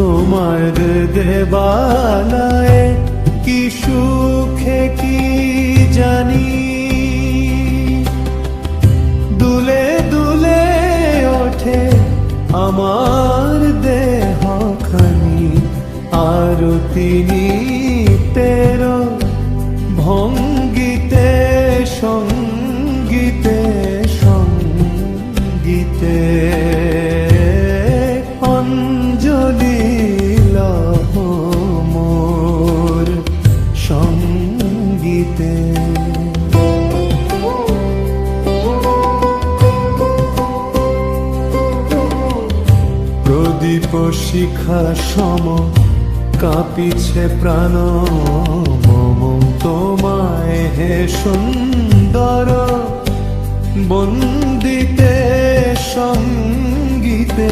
তোমার দেবালয়ে কি সুখে কি জানি দুলে দুলে ওঠে আমার দেহখানি আরতি নিতের ভঙ্গিতে সঙ্গীতে সঙ্গীতে অঞ্জলি লহ মোর সঙ্গীতে। প্রদীপ শিখা সম কাঁপিছে প্রাণ মম তোমায় হে সুন্দর বন্দিতে সঙ্গীতে